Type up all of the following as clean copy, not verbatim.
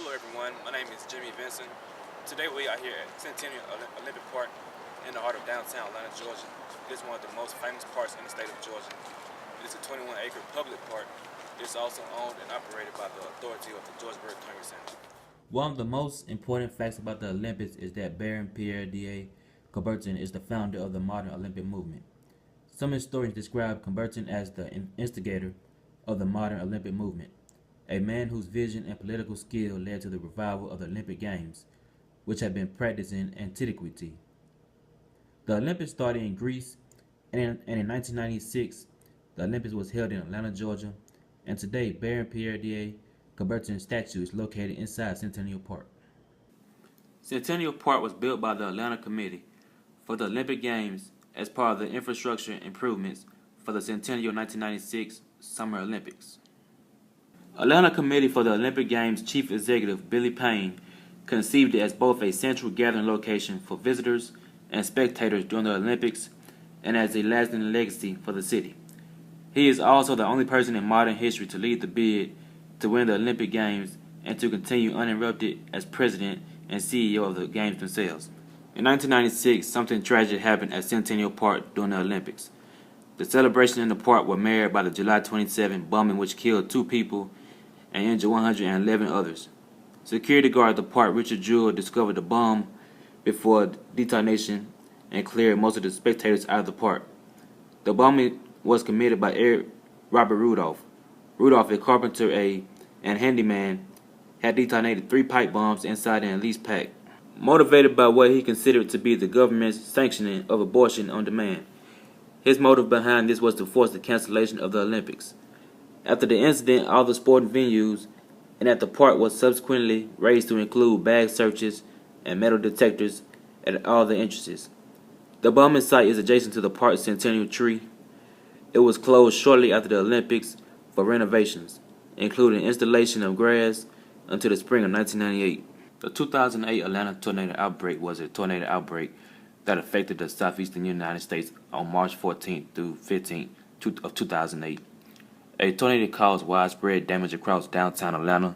Hello everyone, my name is Jimmy Benson. Today we are here at Centennial Olympic Park in the heart of downtown Atlanta, Georgia. It is one of the most famous parks in the state of Georgia. It is a 21-acre public park. It is also owned and operated by the authority of the Georgesburg Congress Center. One of the most important facts about the Olympics is that Baron Pierre de Coubertin is the founder of the modern Olympic movement. Some historians describe Coubertin as the instigator of the modern Olympic movement, a man whose vision and political skill led to the revival of the Olympic Games, which had been practiced in antiquity. The Olympics started in Greece, and in 1996, the Olympics was held in Atlanta, Georgia, and today Baron Pierre de Coubertin's statue is located inside Centennial Park. Centennial Park was built by the Atlanta Committee for the Olympic Games as part of the infrastructure improvements for the Centennial 1996 Summer Olympics. Atlanta Committee for the Olympic Games Chief Executive Billy Payne conceived it as both a central gathering location for visitors and spectators during the Olympics and as a lasting legacy for the city. He is also the only person in modern history to lead the bid to win the Olympic Games and to continue uninterrupted as president and CEO of the Games themselves. In 1996, something tragic happened at Centennial Park during the Olympics. The celebrations in the park were marred by the July 27 bombing, which killed 2 people and injured 111 others. Security guard at the park, Richard Jewell, discovered the bomb before detonation and cleared most of the spectators out of the park. The bombing was committed by Eric Robert Rudolph. Rudolph, a carpenter and handyman, had detonated 3 pipe bombs inside an Elise pack, motivated by what he considered to be the government's sanctioning of abortion on demand. His motive behind this was to force the cancellation of the Olympics. After the incident, all the sporting venues and at the park was subsequently raised to include bag searches and metal detectors at all the entrances. The bombing site is adjacent to the park's centennial tree. It was closed shortly after the Olympics for renovations, including installation of grass, until the spring of 1998. The 2008 Atlanta tornado outbreak was a tornado outbreak that affected the southeastern United States on March 14th through 15th of 2008. A tornado caused widespread damage across downtown Atlanta,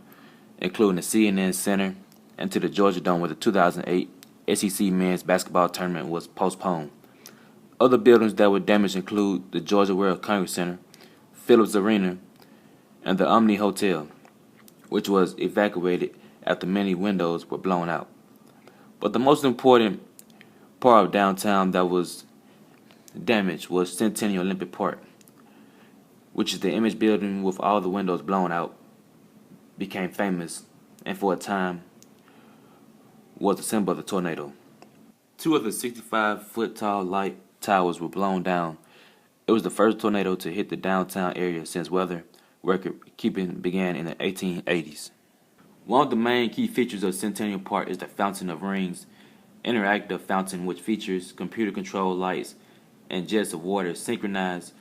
including the CNN Center and to the Georgia Dome, where the 2008 SEC men's basketball tournament was postponed. Other buildings that were damaged include the Georgia World Congress Center, Phillips Arena, and the Omni Hotel, which was evacuated after many windows were blown out. But the most important part of downtown that was damaged was Centennial Olympic Park, which is the image building with all the windows blown out, became famous and for a time was the symbol of the tornado. 2 of the 65-foot-tall light towers were blown down. It was the first tornado to hit the downtown area since weather record keeping began in the 1880s. One of the main key features of Centennial Park is the Fountain of Rings, interactive fountain which features computer-controlled lights and jets of water synchronized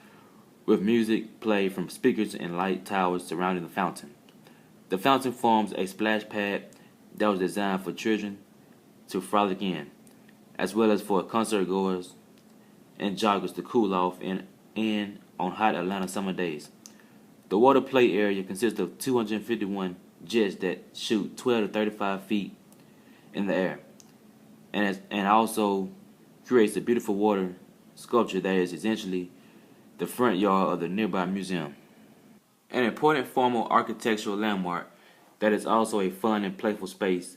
with music played from speakers and light towers surrounding the fountain. The fountain forms a splash pad that was designed for children to frolic in, as well as for concert goers and joggers to cool off in on hot Atlanta summer days. The water play area consists of 251 jets that shoot 12 to 35 feet in the air, and also creates a beautiful water sculpture that is essentially the front yard of the nearby museum. An important formal architectural landmark that is also a fun and playful space,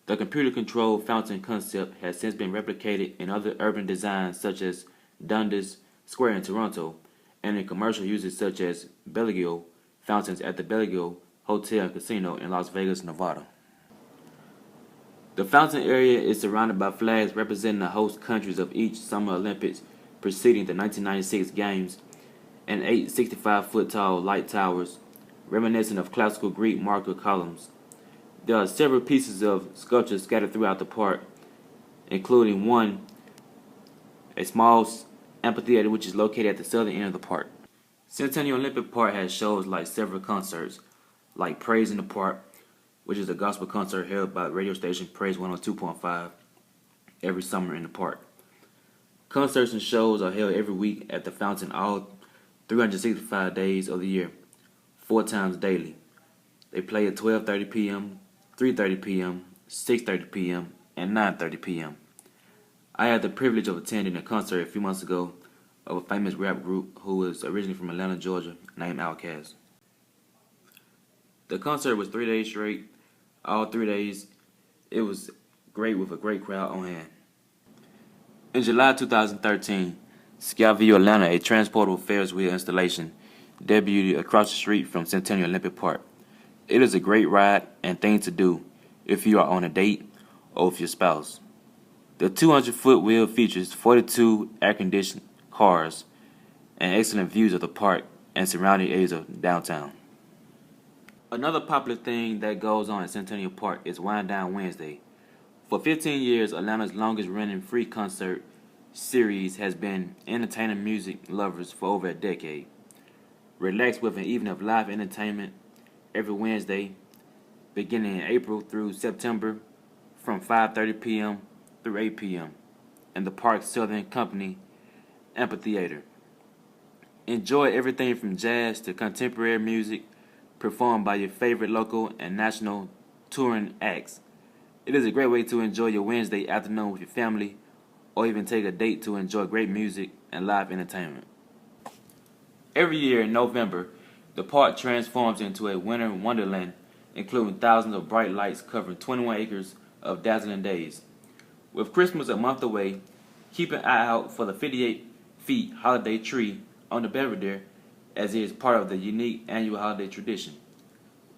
the computer-controlled fountain concept has since been replicated in other urban designs such as Dundas Square in Toronto and in commercial uses such as Bellagio fountains at the Bellagio Hotel and Casino in Las Vegas, Nevada. The fountain area is surrounded by flags representing the host countries of each Summer Olympics preceding the 1996 Games and 8 65-foot-tall light towers reminiscent of classical Greek marker columns. There are several pieces of sculpture scattered throughout the park, including a small amphitheater which is located at the southern end of the park. Centennial Olympic Park has shows like several concerts, like Praise in the Park, which is a gospel concert held by the radio station Praise 102.5 every summer in the park. Concerts and shows are held every week at the fountain all 365 days of the year, 4 times daily. They play at 12:30 p.m., 3:30 p.m., 6:30 p.m., and 9:30 p.m. I had the privilege of attending a concert a few months ago of a famous rap group who was originally from Atlanta, Georgia, named Outkast. The concert was 3 days straight. All 3 days, it was great with a great crowd on hand. In July 2013, Skyview Atlanta, a transportable Ferris wheel installation, debuted across the street from Centennial Olympic Park. It is a great ride and thing to do if you are on a date or with your spouse. The 200-foot wheel features 42 air-conditioned cars and excellent views of the park and surrounding areas of downtown. Another popular thing that goes on at Centennial Park is Wind Down Wednesday. For 15 years, Atlanta's longest-running free concert series has been entertaining music lovers for over a decade. Relax with an evening of live entertainment every Wednesday, beginning in April through September, from 5:30 p.m. through 8 p.m. in the park's Southern Company Amphitheater. Enjoy everything from jazz to contemporary music performed by your favorite local and national touring acts. It is a great way to enjoy your Wednesday afternoon with your family or even take a date to enjoy great music and live entertainment. Every year in November, the park transforms into a winter wonderland, including thousands of bright lights covering 21 acres of dazzling days. With Christmas a month away, keep an eye out for the 58 feet holiday tree on the Belvedere, as it is part of the unique annual holiday tradition.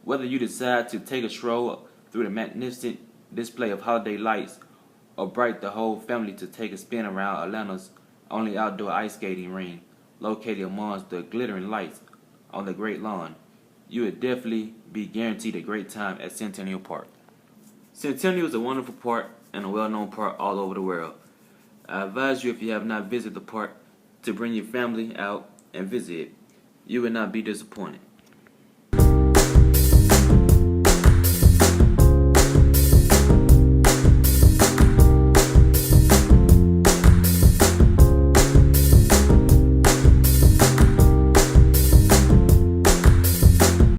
Whether you decide to take a stroll through the magnificent display of holiday lights or bright the whole family to take a spin around Atlanta's only outdoor ice skating rink, located amongst the glittering lights on the Great Lawn, you would definitely be guaranteed a great time at Centennial Park. Centennial is a wonderful park and a well-known park all over the world. I advise you, if you have not visited the park, to bring your family out and visit it. You will not be disappointed.